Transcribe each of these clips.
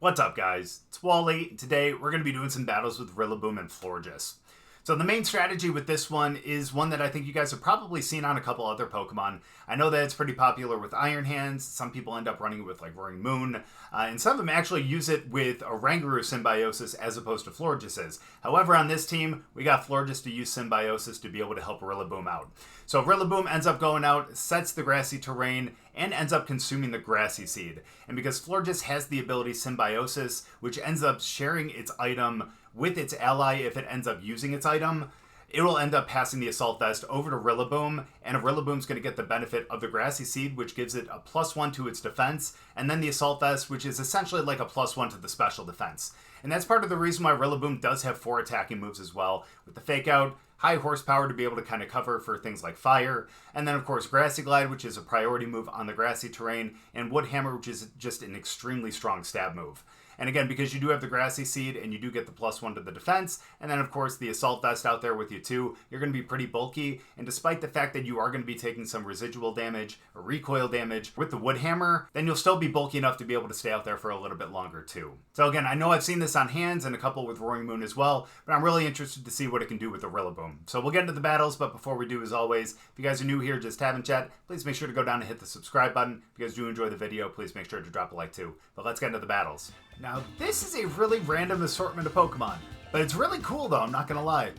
What's up, guys? It's Wally. Today we're going to be doing some battles with Rillaboom and Florges. So the main strategy with this one is one that I think you guys have probably seen on a couple other Pokemon. I know that it's pretty popular with Iron Hands. Some people end up running it with like Roaring Moon. And some of them actually use it with Oranguru Symbiosis as opposed to Florges's. However, on this team, we got Florges to use Symbiosis to be able to help Rillaboom out. So Rillaboom ends up going out, sets the grassy terrain, and ends up consuming the Grassy Seed. And because Florges has the ability Symbiosis, which ends up sharing its item with its ally if it ends up using its item, it will end up passing the Assault Vest over to Rillaboom, and Rillaboom's going to get the benefit of the Grassy Seed, which gives it a +1 to its defense, and then the Assault Vest, which is essentially like a +1 to the special defense. And that's part of the reason why Rillaboom does have 4 attacking moves as well, with the Fake Out, high horsepower to be able to kind of cover for things like fire, and then of course Grassy Glide, which is a priority move on the grassy terrain, and Wood Hammer, which is just an extremely strong stab move. And again, because you do have the Grassy Seed and you do get the +1 to the defense, and then of course the Assault Vest out there with you too, you're going to be pretty bulky, and despite the fact that you are going to be taking some residual damage or recoil damage with the Wood Hammer, then you'll still be bulky enough to be able to stay out there for a little bit longer too. So again, I know I've seen this on hands and a couple with Roaring Moon as well, but I'm really interested to see what it can do with the Rillaboom. So we'll get into the battles, but before we do, as always, if you guys are new here just haven't yet, please make sure to go down and hit the subscribe button. If you guys do enjoy the video, please make sure to drop a like too. But let's get into the battles. Now, this is a really random assortment of Pokemon, but it's really cool though, I'm not gonna lie. It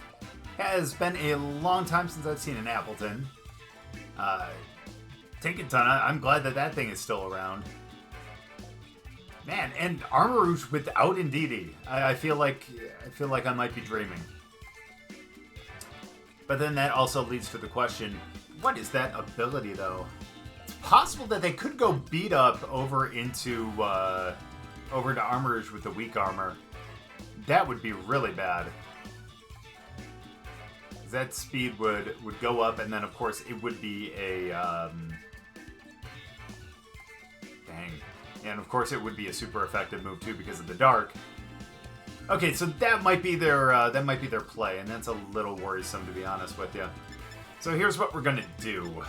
has been a long time since I've seen an Appleton. Tinkaton, I'm glad that that thing is still around. Man, and Armarouge without Indeedee. I feel like I might be dreaming. But then that also leads to the question, what is that ability though? It's possible that they could go beat up over into over to Armarouge with the weak armor. That would be really bad. That speed would go up, and then of course it would be a dang. And of course it would be a super effective move too because of the dark. Okay, so that might be their play, and that's a little worrisome to be honest with you. So here's what we're gonna do.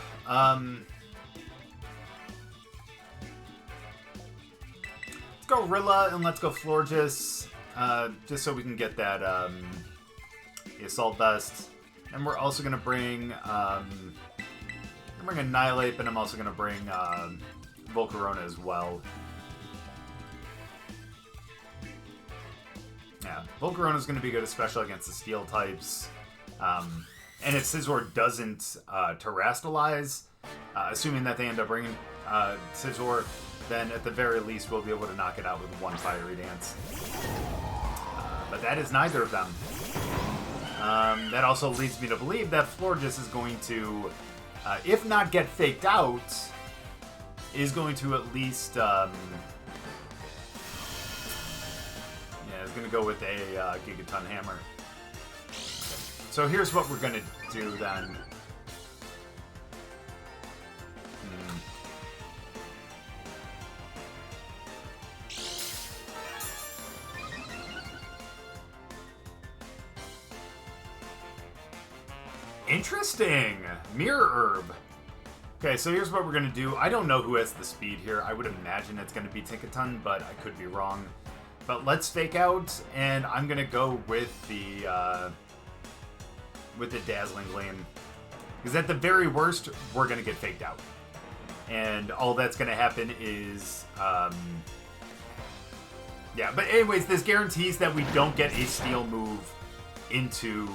Let's go Rilla and let's go Florges, just so we can get that the Assault Vest. And we're also gonna bring Annihilape, and I'm also gonna bring Volcarona as well. Yeah, Volcarona's going to be good, especially against the Steel types. And if Scizor doesn't terrestrialize, assuming that they end up bringing Scizor, then at the very least we'll be able to knock it out with one Fiery Dance. But that is neither of them. That also leads me to believe that Florges is going to, if not get faked out, is going to at least... is going to go with a Gigaton Hammer. So here's what we're going to do then. Interesting! Mirror Herb. Okay, so here's what we're going to do. I don't know who has the speed here. I would imagine it's going to be Tinkaton, but I could be wrong. But let's fake out, and I'm gonna go with the Dazzling Gleam, because at the very worst, we're gonna get faked out, and all that's gonna happen is, yeah. But anyways, this guarantees that we don't get a Steel move into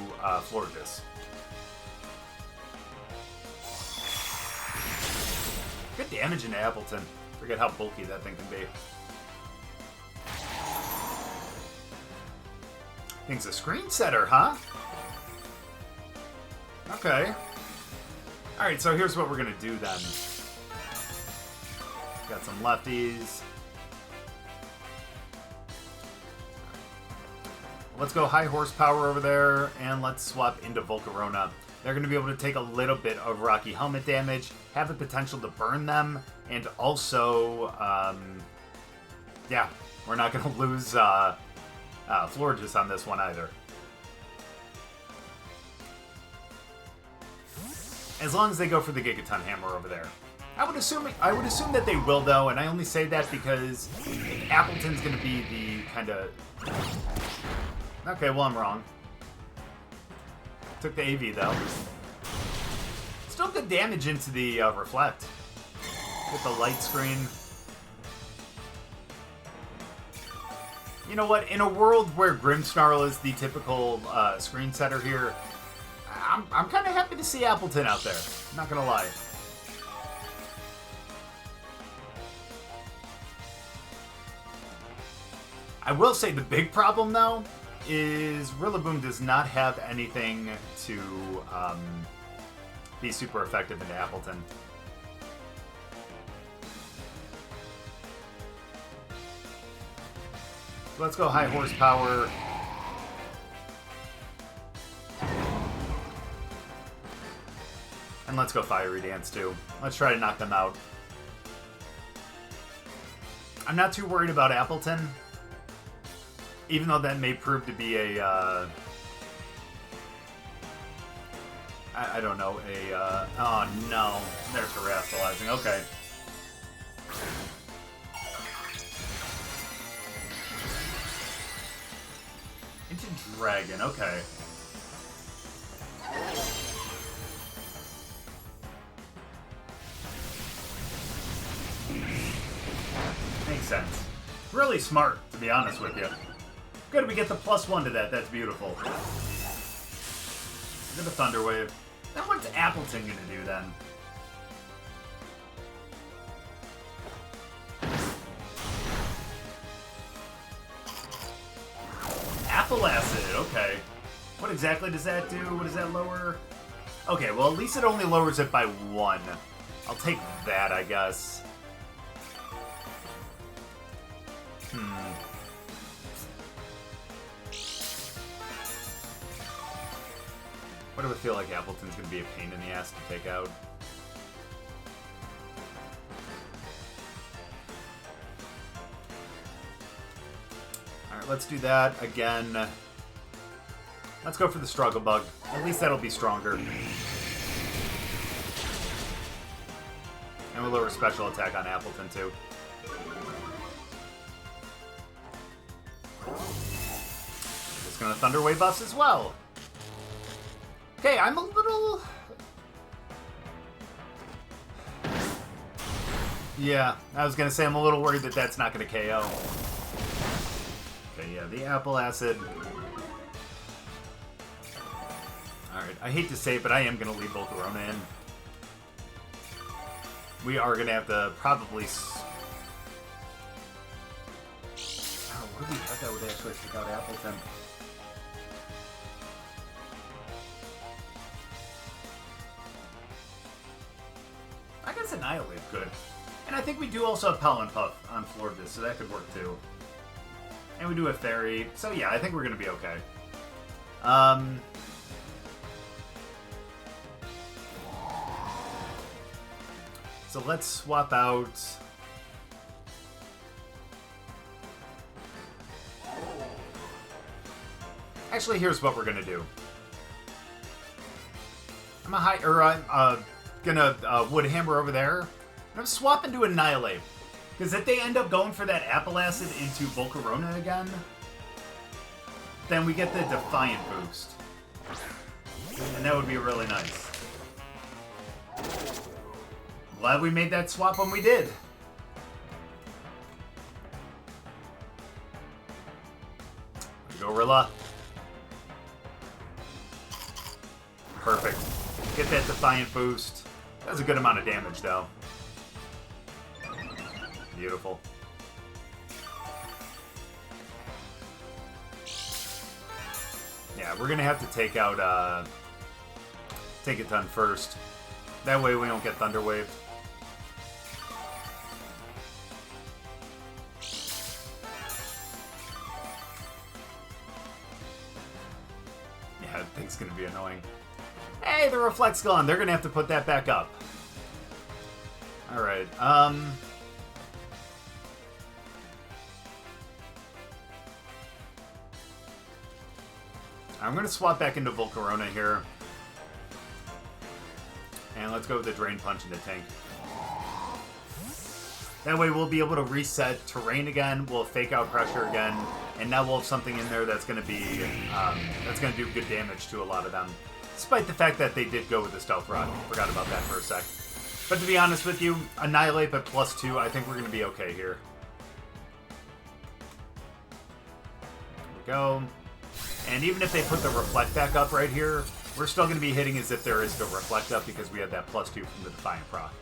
Florges. Good damage into Appleton. Forget how bulky that thing can be. Thing's a screen setter, huh? Okay. Alright, so here's what we're gonna do then. Got some lefties. Let's go high horsepower over there, and let's swap into Volcarona. They're gonna be able to take a little bit of Rocky Helmet damage, have the potential to burn them, and also, yeah, we're not gonna lose, Florges on this one either. As long as they go for the Gigaton Hammer over there. I would assume that they will though, and I only say that because Appleton's gonna be the kind of. Okay, well I'm wrong. Took the AV though. Still good damage into the reflect. Get the light screen. You know what? In a world where Grimmsnarl is the typical screen setter here, I'm kind of happy to see Appleton out there. I'm not gonna lie. I will say the big problem though is Rillaboom does not have anything to be super effective into Appleton. Let's go high horsepower. And let's go Fiery Dance too. Let's try to knock them out. I'm not too worried about Appleton. Even though that may prove to be a, I don't know, oh no, they're terrestrializing, okay. Into Dragon, okay. Makes sense. Really smart, to be honest with you. Good, we get the +1 to that. That's beautiful. Get the Thunder Wave. Now what's Appleton gonna do then? Apple Acid, okay. What exactly does that do? What does that lower? Okay, well at least it only lowers it by 1. I'll take that, I guess. What do I feel like Appleton's going to be a pain in the ass to take out? Alright, let's do that again. Let's go for the Struggle Bug. At least that'll be stronger. And we'll lower special attack on Appleton too. Just gonna Thunder Wave us as well. Okay, I'm a little... Yeah, I was gonna say I'm a little worried that that's not gonna KO. Okay, yeah, the Apple Acid. Alright, I hate to say it, but I am gonna leave Volcarona in. We are gonna have to probably... Oh, what do we have that would actually take out Appleton? I guess Annihilape could. And I think we do also have Pollen Puff on Florges, so that could work too. And we do have Fairy, so yeah, I think we're gonna be okay. So let's swap out... Actually, here's what we're gonna do. I'm gonna Wood Hammer over there. I'm gonna swap into Annihilape. Because if they end up going for that Apple Acid into Volcarona again, then we get the Defiant boost. And that would be really nice. Glad we made that swap when we did. Go Rilla. Perfect. Get that Defiant boost. That was a good amount of damage, though. Beautiful. Yeah, we're gonna have to take out, take it done first. That way we don't get Thunder Wave. Yeah, that thing's gonna be annoying. Hey, the Reflect's gone. They're gonna have to put that back up. Alright, I'm going to swap back into Volcarona here. And let's go with the Drain Punch in the tank. That way we'll be able to reset terrain again, we'll fake out pressure again, and now we'll have something in there that's going to be, that's going to do good damage to a lot of them. Despite the fact that they did go with the Stealth Rock. Forgot about that for a sec. But to be honest with you, Annihilape at +2, I think we're going to be okay here. There we go. And even if they put the Reflect back up right here, we're still going to be hitting as if there is the Reflect up because we had that +2 from the Defiant proc.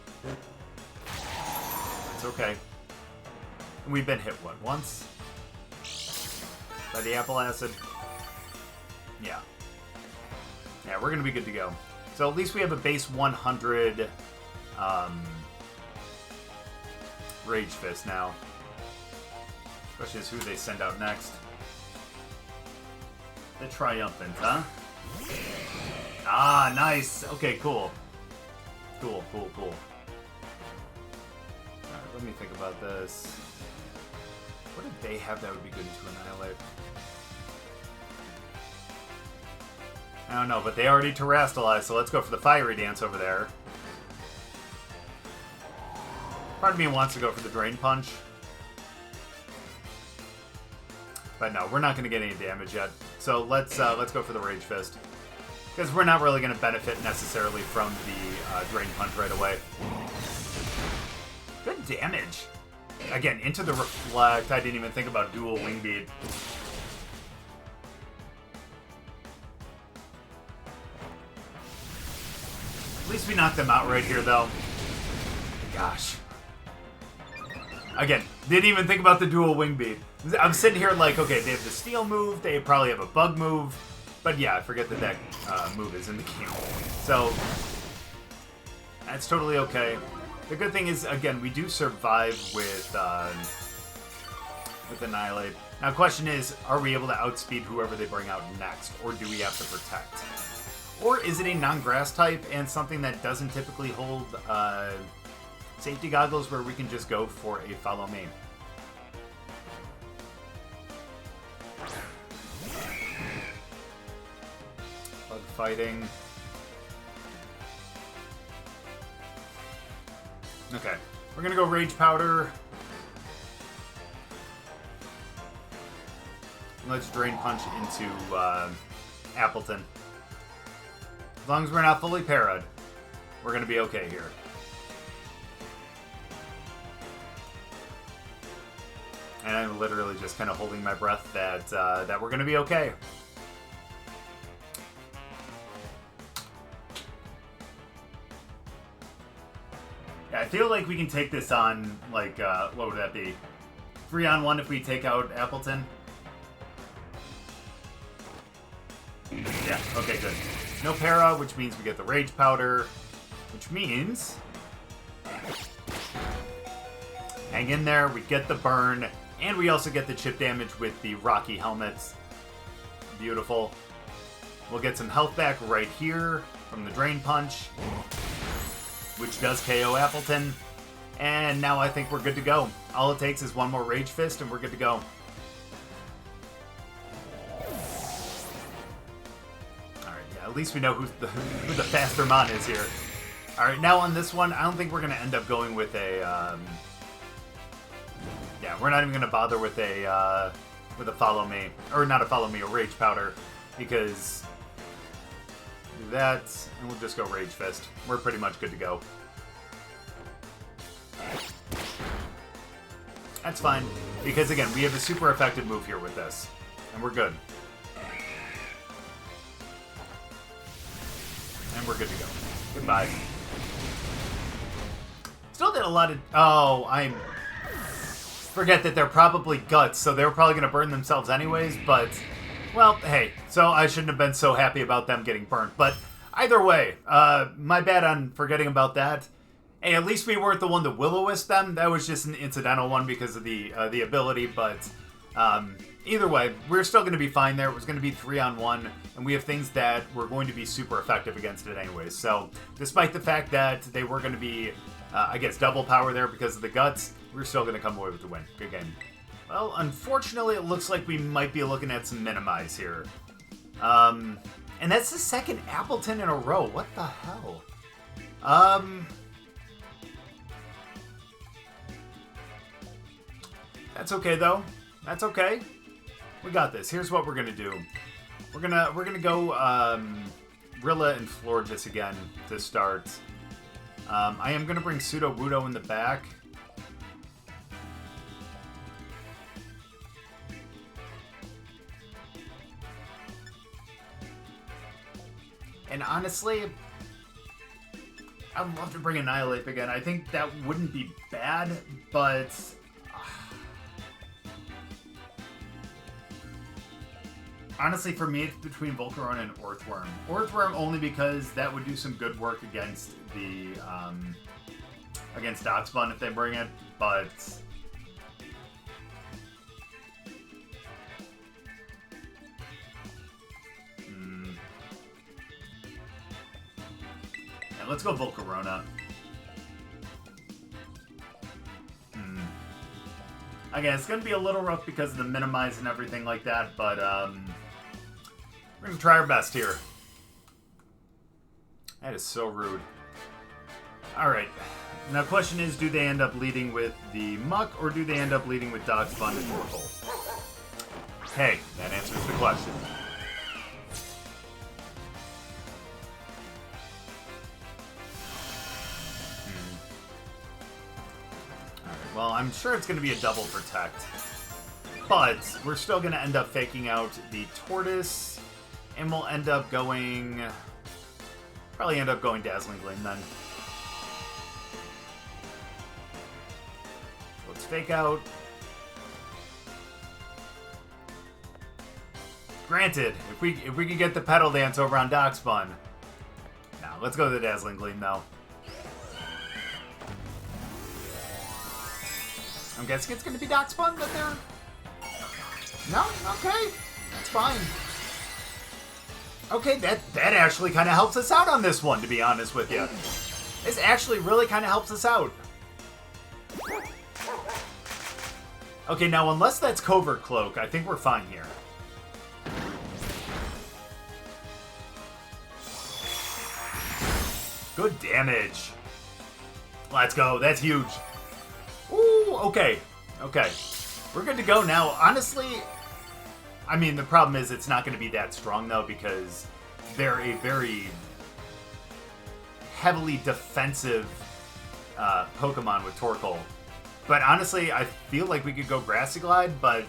It's okay. And we've been hit, what, once? By the Apple Acid? Yeah. Yeah, we're going to be good to go. So at least we have a base 100 Rage Fist now. Question is who they send out next. The Triumphant, huh? Ah, nice. Okay, cool. Cool. Alright, let me think about this. What did they have that would be good to Annihilate? I don't know, but they already terrestrialized, so let's go for the Fiery Dance over there. Part of me wants to go for the Drain Punch. But no, we're not going to get any damage yet. So let's go for the Rage Fist. Because we're not really going to benefit necessarily from the Drain Punch right away. Good damage. Again, into the Reflect. I didn't even think about dual Wing Bead. At least we knocked them out right here, though. Gosh. Again, didn't even think about the dual Wing Bead. I'm sitting here like, okay, they have the Steel move, they probably have a Bug move, but yeah, I forget that that move is in the game. So, that's totally okay. The good thing is, again, we do survive with Annihilape. Now, the question is, are we able to outspeed whoever they bring out next, or do we have to protect? Or is it a non-grass type and something that doesn't typically hold safety goggles where we can just go for a follow me? Bug fighting. Okay, we're gonna go Rage Powder. Let's Drain Punch into Appleton. As long as we're not fully parried, we're going to be okay here. And I'm literally just kind of holding my breath that that we're going to be okay. Yeah, I feel like we can take this on, like, what would that be? 3-on-1 if we take out Appleton? Yeah, okay, good. No para, which means we get the Rage Powder, which means... hang in there, we get the burn, and we also get the chip damage with the Rocky Helmets. Beautiful. We'll get some health back right here from the Drain Punch, which does KO Appleton. And now I think we're good to go. All it takes is one more Rage Fist, and we're good to go. At least we know who the faster Mon is here. Alright, now on this one, I don't think we're going to end up going with a... yeah, we're not even going to bother with a Follow Me. Or not a Follow Me, a Rage Powder. Because... do that, and we'll just go Rage Fist. We're pretty much good to go. That's fine. Because, again, we have a super effective move here with this. And we're good. And we're good to go. Goodbye. Still did a lot of... oh, forget that they're probably guts, so they're probably going to burn themselves anyways, but... well, hey, so I shouldn't have been so happy about them getting burnt. But either way, my bad on forgetting about that. Hey, at least we weren't the one to Will-O-Wisp them. That was just an incidental one because of the ability, but... either way, we're still going to be fine there. It was going to be 3-on-1, and we have things that were going to be super effective against it anyways. So, despite the fact that they were going to be, I guess, double power there because of the guts, we're still going to come away with the win. Good game. Well, unfortunately, it looks like we might be looking at some minimize here. And that's the second Appleton in a row. What the hell? That's okay, though. That's okay. We got this. Here's what we're gonna do. We're gonna go Rilla and Florges again to start. I am gonna bring Sudowoodo in the back. And honestly, I'd love to bring Annihilape again. I think that wouldn't be bad, but honestly, for me, it's between Volcarona and Orthworm. Orthworm only because that would do some good work against the against Doxbun if they bring it, but yeah, let's go Volcarona. Again, it's going to be a little rough because of the minimize and everything like that, but we're going to try our best here. That is so rude. Alright. Now, the question is, do they end up leading with the Muck, or do they end up leading with Doxbun and Torkoal? Hey, that answers the question. Alright, well, I'm sure it's going to be a double protect. But we're still going to end up faking out the Tortoise, and we'll end up going... Probably end up going Dazzling Gleam then. So let's fake out. Granted, if we could get the Petal Dance over on Doxbun. Now, let's go to the Dazzling Gleam though. I'm guessing it's going to be Doxbun that they're... No? Okay. That's fine. Okay, that actually kind of helps us out on this one, to be honest with you. This actually really kind of helps us out. Okay, now unless that's Covert Cloak, I think we're fine here. Good damage. Let's go. That's huge. Ooh, okay. Okay. We're good to go now. Honestly... I mean, the problem is it's not going to be that strong, though, because they're a very heavily defensive Pokemon with Torkoal. But honestly, I feel like we could go Grassy Glide, but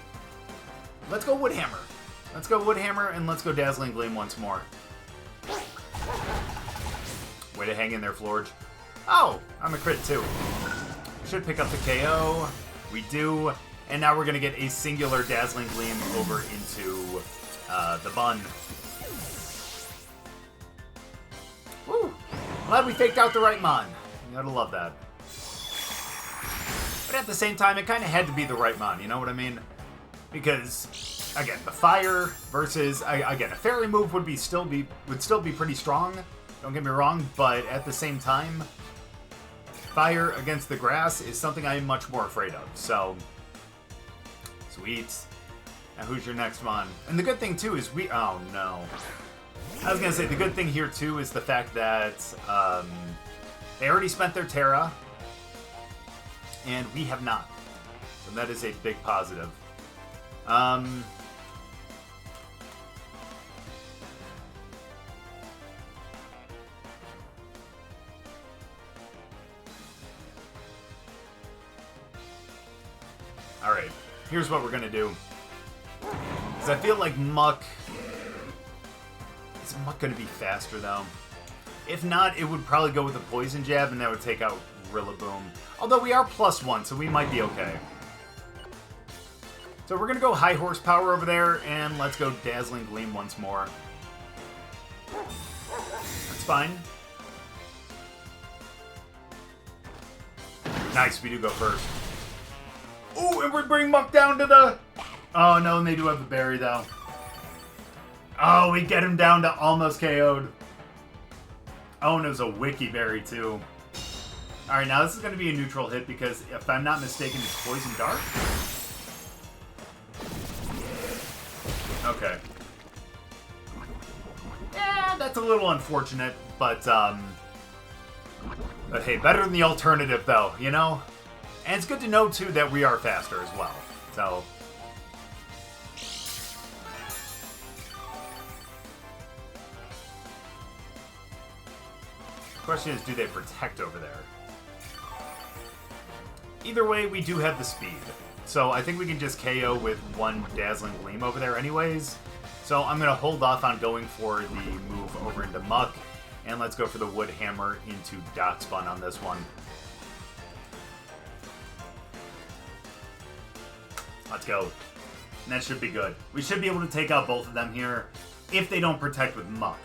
let's go Woodhammer. Let's go Woodhammer, and let's go Dazzling Gleam once more. Way to hang in there, Florge. Oh, I'm a crit, too. Should pick up the KO. We do. And now we're going to get a singular Dazzling Gleam over into the Bun. Woo! Glad we faked out the right Mon. You gotta love that. But at the same time, it kind of had to be the right Mon, you know what I mean? Because, again, the Fire versus... Again, a Fairy move would still be pretty strong, don't get me wrong, but at the same time, Fire against the Grass is something I am much more afraid of, so... Sweet. Now who's your next one? And the good thing, too, is we... Oh, no. I was going to say, the good thing here, too, is the fact that they already spent their Terra, and we have not. So that is a big positive. Alright. Here's what we're going to do. Because I feel like Muck... Is Muck going to be faster, though? If not, it would probably go with a Poison Jab, and that would take out Rillaboom. Although we are +1, so we might be okay. So we're going to go high horsepower over there, and let's go Dazzling Gleam once more. That's fine. Nice, we do go first. Ooh, and we bring Muck down to the... Oh, no, and they do have the berry, though. Oh, we get him down to almost KO'd. Oh, and it was a Wiki Berry, too. Alright, now this is going to be a neutral hit because, if I'm not mistaken, it's Poison Dart? Okay. Yeah, that's a little unfortunate, but hey, better than the alternative, though, you know? And it's good to know, too, that we are faster as well. So... the question is, do they protect over there? Either way, we do have the speed. So I think we can just KO with one Dazzling Gleam over there anyways. So I'm going to hold off on going for the move over into Muck. And let's go for the Wood Hammer into Dot Spun on this one. Let's go. And that should be good. We should be able to take out both of them here if they don't protect with Muck.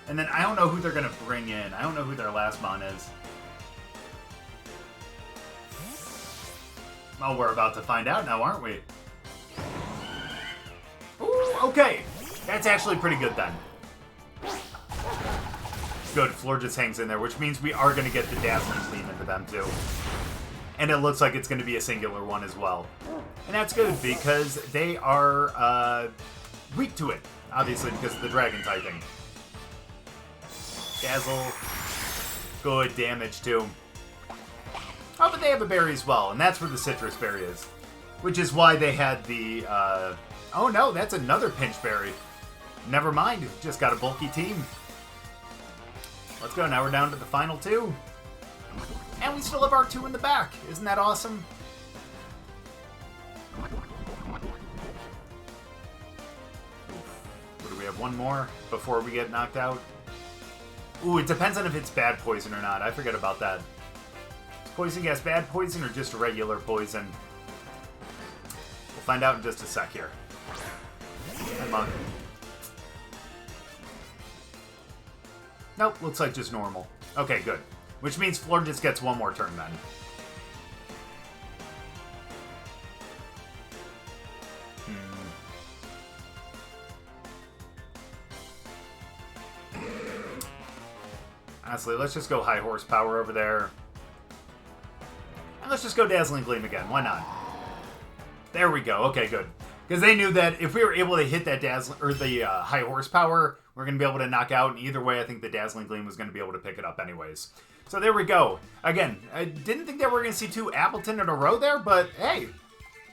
And then I don't know who they're going to bring in. I don't know who their last mon is. Oh, we're about to find out now, aren't we? Ooh, okay. That's actually pretty good then. Good, Florges hangs in there, which means we are going to get the Dazzling Gleam into them too. And it looks like it's going to be a singular one as well. And that's good because they are weak to it, obviously, because of the Dragon typing. Dazzle. Good damage too. Oh, but they have a berry as well, and that's where the Citrus Berry is. Which is why they had the, oh no, that's another Pinch Berry. Never mind, just got a bulky team. Let's go, now we're down to the final two. And we still have our two in the back. Isn't that awesome? Do we have one more before we get knocked out? Ooh, it depends on if it's bad poison or not. I forget about that. Poison gas bad poison or just regular poison? We'll find out in just a sec here. Come on. Nope, looks like just normal. Okay, good. Which means Florges gets one more turn then. Honestly, let's just go high horsepower over there. And let's just go Dazzling Gleam again. Why not? There we go. Okay, good. Because they knew that if we were able to hit that Dazzling or the high horsepower, we're going to be able to knock out. And either way, I think the Dazzling Gleam was going to be able to pick it up anyways. So there we go. Again, I didn't think that we were going to see two Appleton in a row there, but hey,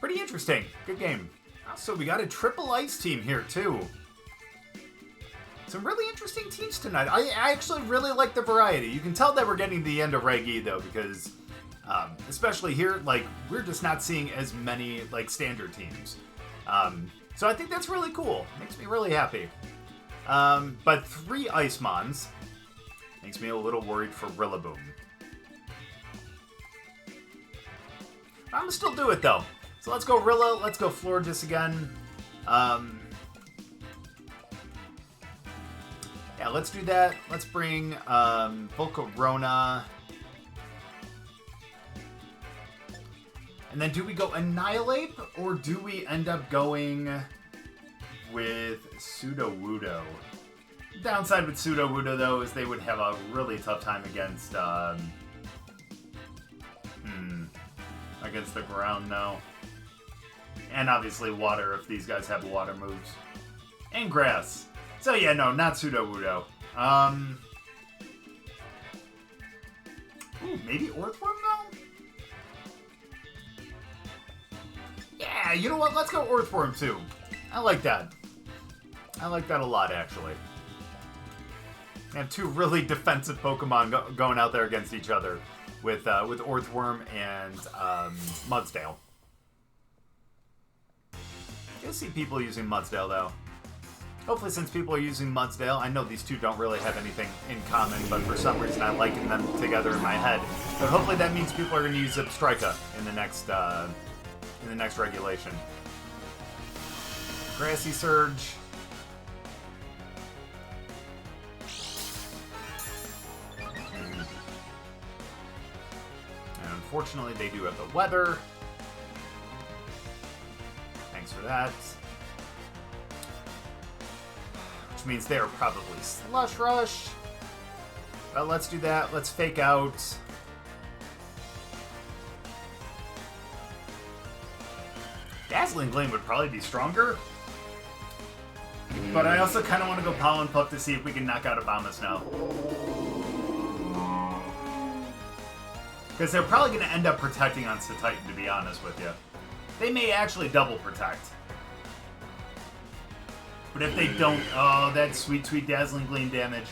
pretty interesting. Good game. So we got a triple ice team here too. Some really interesting teams tonight. I actually really like the variety. You can tell that we're getting the end of Reg E though, because especially here, like, we're just not seeing as many like standard teams. So I think that's really cool. Makes me really happy. But 3 Ice Mons makes me a little worried for Rillaboom. I'm gonna still do it though. So let's go Rilla, let's go Florges again. Yeah, let's do that. Let's bring Volcarona. And then do we go Annihilape, or do we end up going with Sudowoodo? Downside with Sudowoodo, though, is they would have a really tough time against against the ground, though. And obviously water, if these guys have water moves. And grass. So yeah, no, not Sudowoodo. Ooh, maybe Orthworm, though? Yeah, you know what? Let's go Orthworm, too. I like that. I like that a lot, actually. We have 2 really defensive Pokemon going out there against each other with Orthworm and Mudsdale. I see people using Mudsdale, though. Hopefully, since people are using Mudsdale, I know these two don't really have anything in common, but for some reason I liken them together in my head. But hopefully that means people are going to use Zipstrika in the next regulation. Grassy Surge. And unfortunately, they do have the weather. Thanks for that. Which means they're probably Slush Rush. But let's do that. Let's fake out. Dazzling Gleam would probably be stronger. But I also kind of want to go Pollen Puff to see if we can knock out Abomasnow. Because they're probably going to end up protecting on Titan, to be honest with you. They may actually double protect. But if they don't... Oh, that's sweet, sweet Dazzling Gleam damage.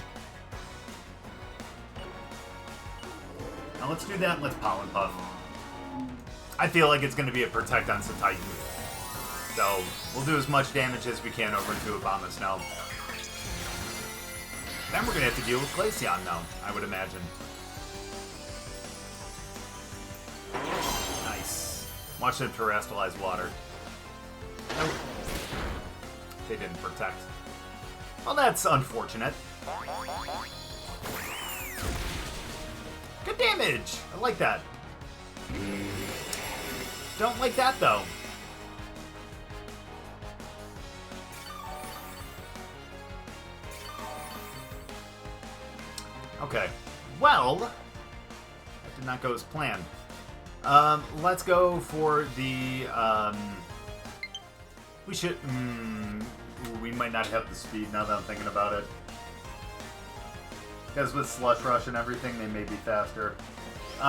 Now let's do that and let's Pollen Puff. I feel like it's going to be a protect on Titan. So, we'll do as much damage as we can over into Abomasnow. Then we're going to have to deal with Glaceon now, I would imagine. Nice. Watch them terrestrialize water. Nope. They didn't protect. Well, that's unfortunate. Good damage! I like that. Don't like that, though. Okay. Well, that did not go as planned. Let's go for the, we should, we might not have the speed now that I'm thinking about it. Because with Slush Rush and everything, they may be faster. So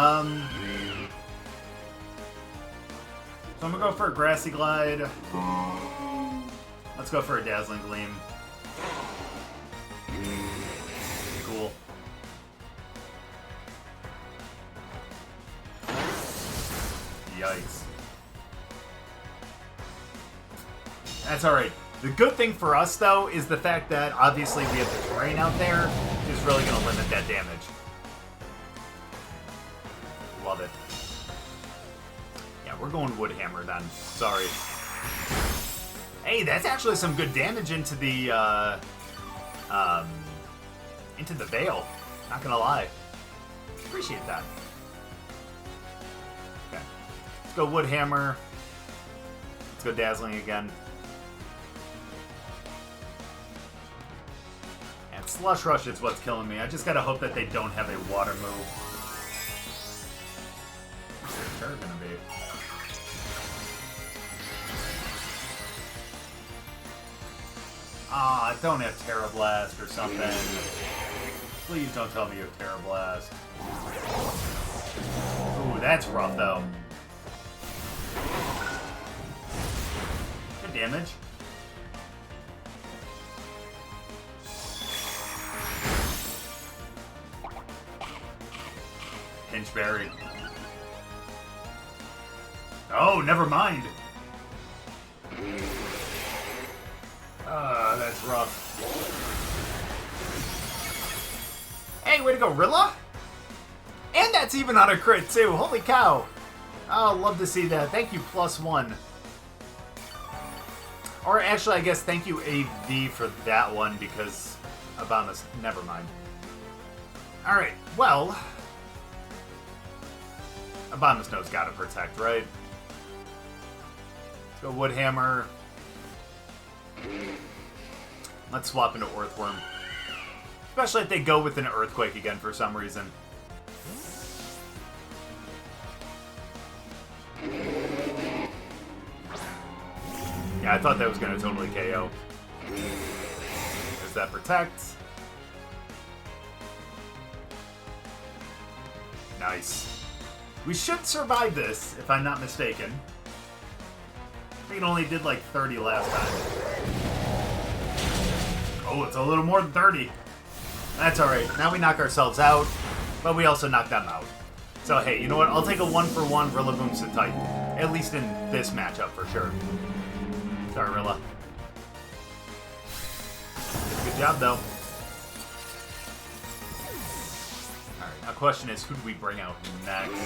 I'm gonna go for a Grassy Glide. Let's go for a Dazzling Gleam. Cool. Yikes. That's alright. The good thing for us, though, is the fact that, obviously, we have the terrain out there, is really going to limit that damage. Love it. Yeah, we're going Wood Hammer, then. Sorry. Hey, that's actually some good damage into the Veil. Not going to lie. Appreciate that. Okay. Let's go Wood Hammer. Let's go Dazzling again. And Slush Rush is what's killing me. I just gotta hope that they don't have a water move. What's their turn gonna be? Ah, don't have Terra Blast or something. Please don't tell me you have Terra Blast. Ooh, that's rough though. Good damage. Pinchberry. Oh, never mind. That's rough. Hey, way to go, Rilla! And that's even on a crit, too. Holy cow. Oh, love to see that. Thank you, +1. Or actually, I guess thank you, AV, for that one, because Abomas... Never mind. Alright, well... Abomasnow's gotta protect, right? Let's go Wood Hammer. Let's swap into Orthworm. Especially if they go with an Earthquake again for some reason. Yeah, I thought that was going to totally KO. There's that protect. Nice. We should survive this, if I'm not mistaken. I think it only did like 30 last time. Oh, it's a little more than 30. That's alright. Now we knock ourselves out, but we also knock them out. So hey, you know what? I'll take a 1-for-1 Rillaboom Titan. At least in this matchup, for sure. Sorry, Rilla. Good job, though. Alright, now question is, who do we bring out next?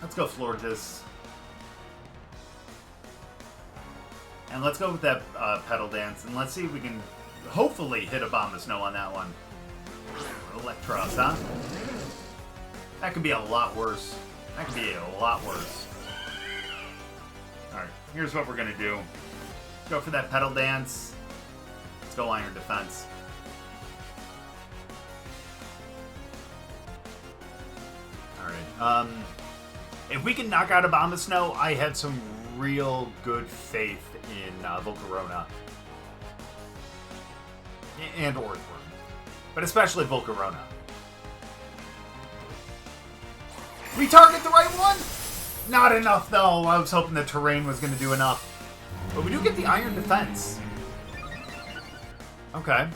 Let's go Florges. And let's go with that Petal Dance, and let's see if we can hopefully hit Abomasnow on that one. Electros, huh? That could be a lot worse. That could be a lot worse. Alright, here's what we're going to do. Go for that Petal Dance. Let's go Iron Defense. Alright, if we can knock out Abomasnow, I have some real good faith in Volcarona. And Orthworm. but especially Volcarona. We target the right one? Not enough, though. I was hoping the terrain was going to do enough. But we do get the Iron Defense. Okay.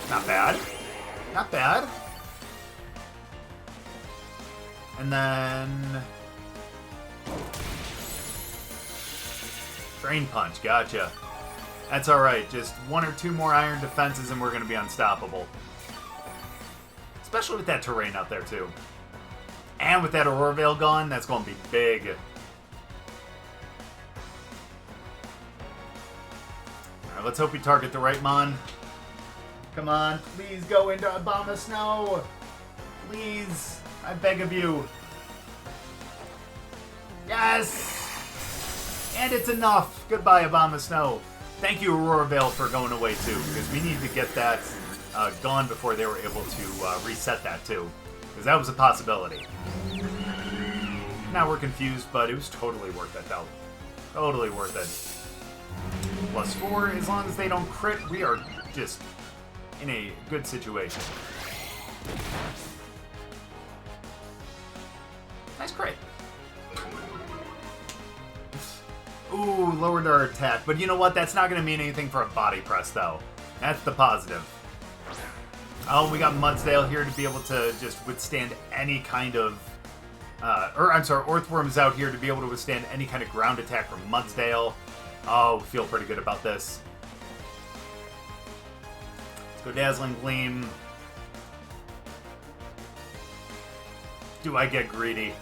Not bad. Not bad. And then... Drain Punch, gotcha. That's alright. Just 1 or 2 more Iron Defenses and we're going to be unstoppable. Especially with that terrain out there, too. And with that Aurora Veil gone, that's going to be big. Alright, let's hope we target the right Mon. Come on, please go into Abomasnow. Please, I beg of you. Yes! And it's enough. Goodbye, Abomasnow. Thank you, Aurora Veil, for going away, too, because we need to get that gone before they were able to reset that, too. Because that was a possibility. Now we're confused, but it was totally worth it, though. Totally worth it. +4, as long as they don't crit, we are just in a good situation. Nice crit. Ooh, lowered our attack. But you know what? That's not going to mean anything for a body press, though. That's the positive. Oh, we got Mudsdale here to be able to just withstand any kind of... Orthworm is out here to be able to withstand any kind of ground attack from Mudsdale. Oh, we feel pretty good about this. Let's go Dazzling Gleam. Do I get greedy?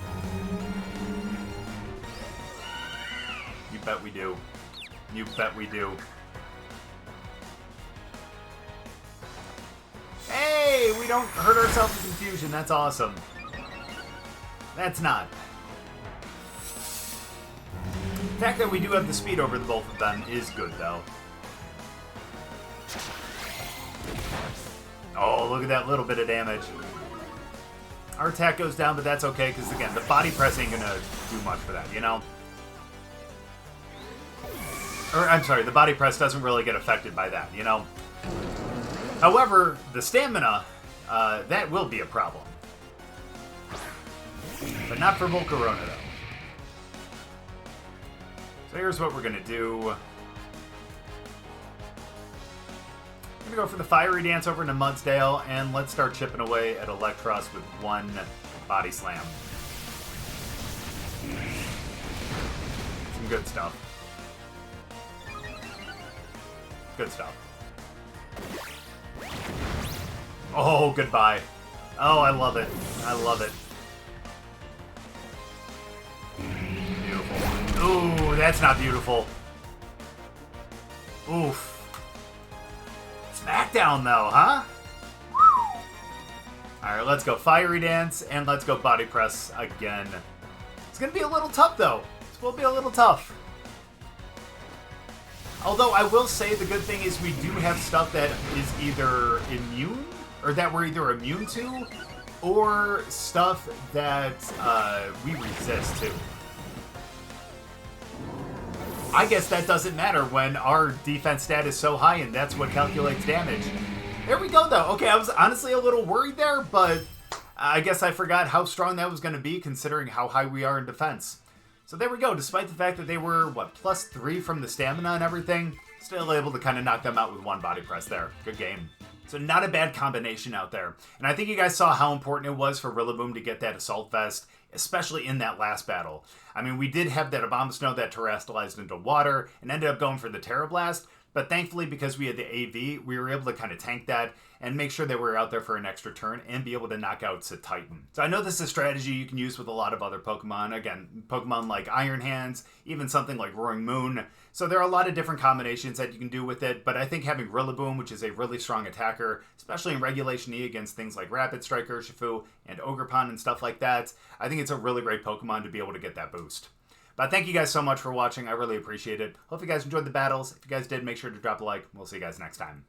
You bet we do. You bet we do. Hey, we don't hurt ourselves with confusion. That's awesome. That's not. The fact that we do have the speed over the both of them is good, though. Oh, look at that little bit of damage. Our attack goes down, but that's okay, because, again, the body press ain't going to do much for that, you know? The body press doesn't really get affected by that, you know? However, the stamina, that will be a problem. But not for Volcarona, though. So here's what we're going to do. I'm going to go for the Fiery Dance over into Mudsdale, and let's start chipping away at Electros with 1 Body Slam. Some good stuff. Good stuff. Oh, goodbye. Oh, I love it. I love it. Beautiful. Ooh, that's not beautiful. Oof. Smackdown, though, huh? Alright, let's go Fiery Dance, and let's go Body Press again. It's going to be a little tough, though. This will be a little tough. Although, I will say the good thing is we do have stuff that is either immune, or that we're either immune to, or stuff that we resist to. I guess that doesn't matter when our defense stat is so high and that's what calculates damage. There we go, though. Okay, I was honestly a little worried there, but I guess I forgot how strong that was going to be considering how high we are in defense. So there we go. Despite the fact that they were, what, +3 from the stamina and everything, still able to kind of knock them out with 1 body press there. Good game. So not a bad combination out there. And I think you guys saw how important it was for Rillaboom to get that Assault Vest, especially in that last battle. I mean, we did have that Abomasnow that terrestrialized into water and ended up going for the Terra Blast, but thankfully, because we had the AV, we were able to kind of tank that and make sure that we were out there for an extra turn and be able to knock out Titan. So I know this is a strategy you can use with a lot of other Pokemon. Again, Pokemon like Iron Hands, even something like Roaring Moon. So there are a lot of different combinations that you can do with it, but I think having Rillaboom, which is a really strong attacker, especially in Regulation E against things like Rapid Strike Urshifu and Ogerpon and stuff like that, I think it's a really great Pokemon to be able to get that boost. But thank you guys so much for watching. I really appreciate it. Hope you guys enjoyed the battles. If you guys did, make sure to drop a like. We'll see you guys next time.